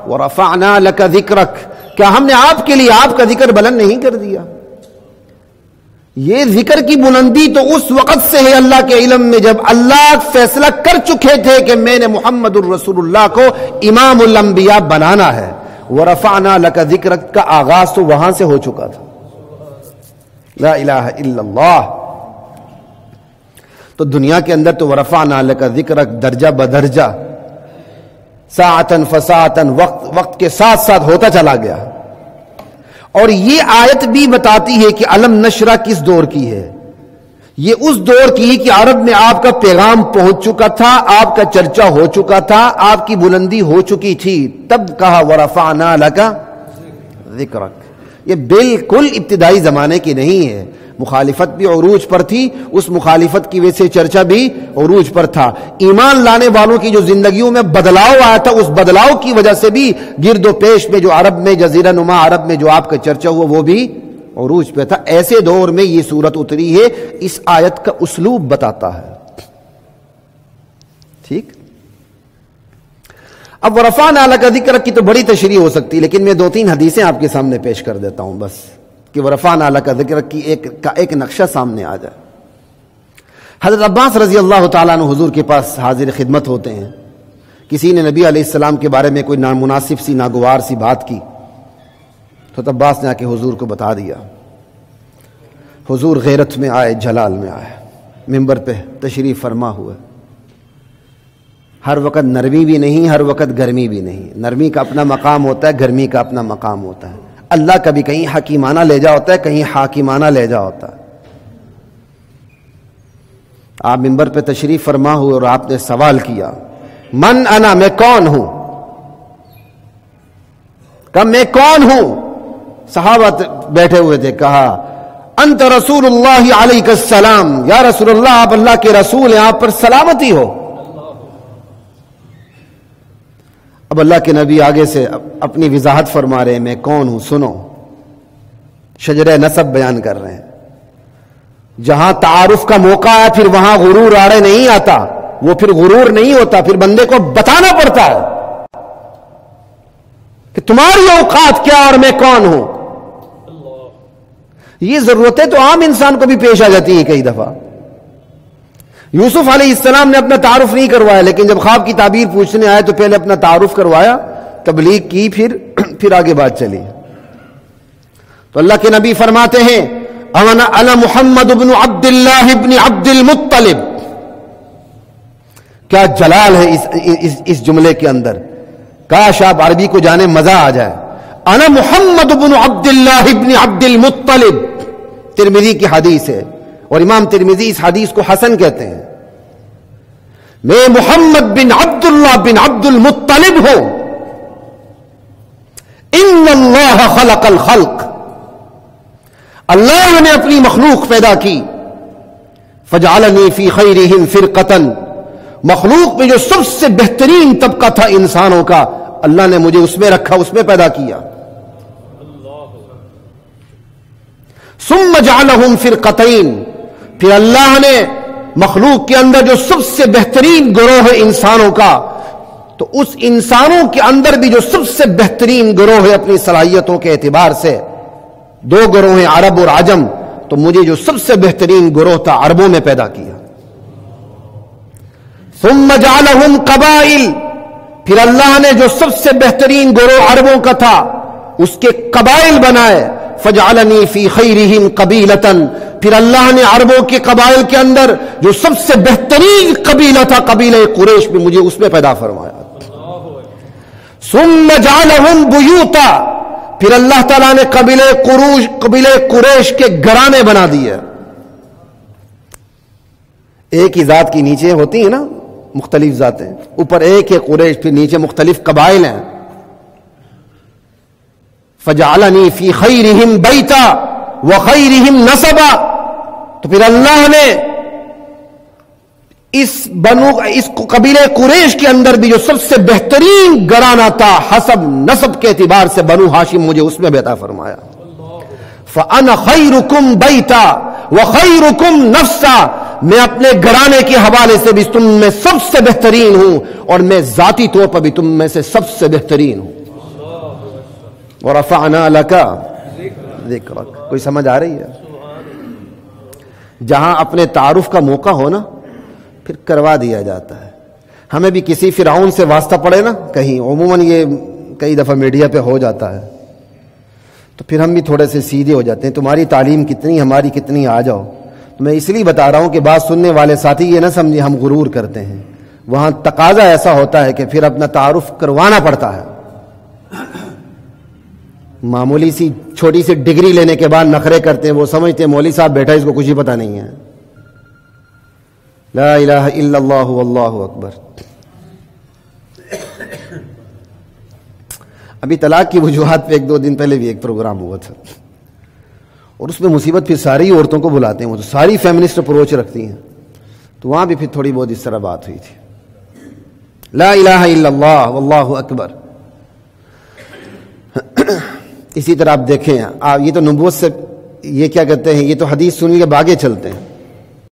وَرَفَعْنَا لَكَ ذِكْرَكَ، کیا ہم نے آپ کے لیے آپ کا ذکر بلند نہیں کر دیا؟ یہ ذکر کی بلندی تو اس وقت سے ہے اللہ کے علم میں جب اللہ فیصلہ کر چکے تھے کہ میں نے محمد الرسول اللہ کو امام الانبیاء بنانا ہے۔ وَرَفَعْنَا لَكَ ذِكْرَكَ کا آغاز تو وہاں سے ہو چکا تھا۔ لا الہ الا اللہ۔ تو دنیا کے اندر تو وَرَفَعْنَا لَكَ ذِكْرَكَ درجہ بدرجہ، ساعتاً فساعتاً، وقت کے ساتھ ساتھ ہوتا چلا گیا۔ اور یہ آیت بھی بتاتی ہے کہ علم نشرہ کس دور کی ہے، یہ اس دور کی کہ عرب میں آپ کا پیغام پہنچ چکا تھا، آپ کا چرچا ہو چکا تھا، آپ کی بلندی ہو چکی تھی، تب کہا وَرَفَعْنَا لَكَ ذِكْرَكَ۔ یہ بالکل ابتدائی زمانے کی نہیں ہے، مخالفت بھی عروج پر تھی، اس مخالفت کی وجہ سے چرچا بھی عروج پر تھا۔ ایمان لانے والوں کی جو زندگیوں میں بدلاؤ آیا تھا، اس بدلاؤ کی وجہ سے بھی گرد و پیش میں جو عرب میں، جزیرہ نما عرب میں جو آپ کا چرچا ہوا وہ بھی عروج پہ تھا۔ ایسے دور میں یہ صورت اتری ہے، اس آیت کا اسلوب بتاتا ہے۔ ٹھیک، اب وَرَفَعْنَا لَكَ ذِكْرَكَ کی تو بڑی تشریح ہو سکتی، لیکن میں 2-3 حدیثیں آپ کے سامنے پیش کر دیتا ہوں بس، کہ وَرَفَعْنَا لَكَ ذِكْرَكَ کی ایک نقشہ سامنے آ جائے۔ حضرت عباس رضی اللہ تعالیٰ عنہ حضور کے پاس حاضر خدمت ہوتے ہیں، کسی نے نبی علیہ السلام کے بارے میں کوئی نامناسب سی، ناگوار سی بات کی، تو عباس نے آ کے حضور کو بتا دیا۔ حضور غیرت میں آئے، جلال میں آئے، منبر پہ تشریف فرما ہوئے۔ ہر وقت نرمی بھی نہیں، ہر وقت گرمی بھی نہیں، نرمی کا اپنا مقام ہوتا ہے، گرمی کا اپنا مقام ہوتا ہے۔ اللہ کبھی کہیں حکیمانہ لہجہ ہوتا ہے، کہیں حاکمانہ لہجہ ہوتا ہے۔ آپ منبر پہ تشریف فرما ہوئے اور آپ نے سوال کیا، من انا، میں کون ہوں؟ کہ میں کون ہوں؟ صحابہ بیٹھے ہوئے تھے، کہا انت رسول اللہ علیہ السلام، یا رسول اللہ آپ اللہ کے رسول ہیں، آپ پر سلامتی ہو۔ اب اللہ کے نبی آگے سے اپنی وضاحت فرما رہے ہیں، میں کون ہوں سنو، شجرہ نسب بیان کر رہے ہیں۔ جہاں تعارف کا موقع ہے پھر وہاں غرور آڑے نہیں آتا، وہ پھر غرور نہیں ہوتا، پھر بندے کو بتانا پڑتا ہے کہ تمہاری اوقات کیا اور میں کون ہوں۔ یہ ضرورتیں تو عام انسان کو بھی پیش آ جاتی ہیں کئی دفعہ۔ یوسف علیہ السلام نے اپنا تعارف نہیں کروایا، لیکن جب خواب کی تعبیر پوچھنے آئے تو پہلے اپنا تعارف کروایا، تبلیغ کی، پھر آگے بات چلی۔ تو اللہ کے نبی فرماتے ہیں انا محمد بن عبد اللہ بن عبد المطلب۔ کیا جلال ہے اس جملے کے اندر، کاش آپ عربی کو جانے مزہ آ جائے۔ انا محمد بن عبد اللہ بن عبد المطلب، ترمذی کی حدیث ہے، اور امام ترمذی اس حدیث کو حسن کہتے ہیں۔ میں محمد بن عبداللہ بن عبد المطلب ہوں۔ ان اللہ خلق الخلق، اللہ نے اپنی مخلوق پیدا کی، فجعلنی فی خیرہم فرقۃ، مخلوق میں جو سب سے بہترین طبقہ تھا انسانوں کا، اللہ نے مجھے اس میں رکھا، اس میں پیدا کیا۔ ثم جعلہم فرقتین، پھر اللہ نے مخلوق کے اندر جو سب سے بہترین گروہ ہے انسانوں کا، تو اس انسانوں کے اندر بھی جو سب سے بہترین گروہ ہے اپنی صلاحیتوں کے اعتبار سے، 2 گروہ ہیں عرب اور عجم، تو مجھے جو سب سے بہترین گروہ تھا عربوں میں پیدا کیا۔ ثم جعلہم قبائل، پھر اللہ نے جو سب سے بہترین گروہ عربوں کا تھا اس کے قبائل بنائے۔ فجعلنی فی خیرہم قبیلۃ، پھر اللہ نے عربوں کے قبائل کے اندر جو سب سے بہترین قبیلہ تھا قبیلہ قریش میں، مجھے اس میں پیدا فرمایا۔ ثم جعلہم بیوتا، پھر اللہ تعالیٰ نے قبیلہ قریش کے گھرانے بنا دیے۔ ایک ہی ذات کی نیچے ہوتی ہیں نا مختلف ذاتیں، اوپر ایک ہے قریش، پھر نیچے مختلف قبائل ہیں۔ فجعلنی فی خیرہم بیتا وخیرہم نسبا، تو پھر اللہ نے اس قبیلہ قریش کے اندر بھی جو سب سے بہترین گھرانہ تھا حسب نسب کے اعتبار سے بنو ہاشم، مجھے اس میں عطا فرمایا۔ فانا خیرکم بیتا وخیرکم نفسا، میں اپنے گھرانے کے حوالے سے بھی تم میں سب سے بہترین ہوں، اور میں ذاتی طور پر بھی تم میں سے سب سے بہترین ہوں۔ وَرَفَعْنَا لَكَ ذِكْرَكَ. کوئی سمجھ آ رہی ہے؟ جہاں اپنے تعارف کا موقع ہو نا پھر کروا دیا جاتا ہے. ہمیں بھی کسی فرعون سے واسطہ پڑے نا کہیں، عموماً یہ کئی دفعہ میڈیا پہ ہو جاتا ہے، تو پھر ہم بھی تھوڑے سے سیدھے ہو جاتے ہیں. تمہاری تعلیم کتنی، ہماری کتنی، آ جاؤ. تو میں اس لیے بتا رہا ہوں کہ بات سننے والے ساتھی یہ نہ سمجھے ہم غرور کرتے ہیں. وہاں تقاضا ایسا ہوتا ہے کہ پھر اپنا تعارف کروانا پڑتا ہے. معمولی سی چھوٹی سی ڈگری لینے کے بعد نخرے کرتے ہیں، وہ سمجھتے ہیں مولوی صاحب بیٹھا، اس کو کچھ ہی پتہ نہیں ہے. لا الہ الا اللہ واللہ اکبر. ابھی طلاق کی وجوہات پہ 1-2 دن پہلے بھی ایک پروگرام ہوا تھا، اور اس میں مصیبت پھر ساری عورتوں کو بلاتے ہیں، وہ تو ساری فیمنسٹ اپروچ رکھتی ہیں. تو وہاں بھی پھر تھوڑی بہت اس طرح بات ہوئی تھی. لا الہ الا اللہ واللہ اکبر. اسی طرح آپ دیکھیں، یہ تو نبوت سے، یہ کیا کہتے ہیں، یہ تو حدیث سنی کے آگے چلتے ہیں.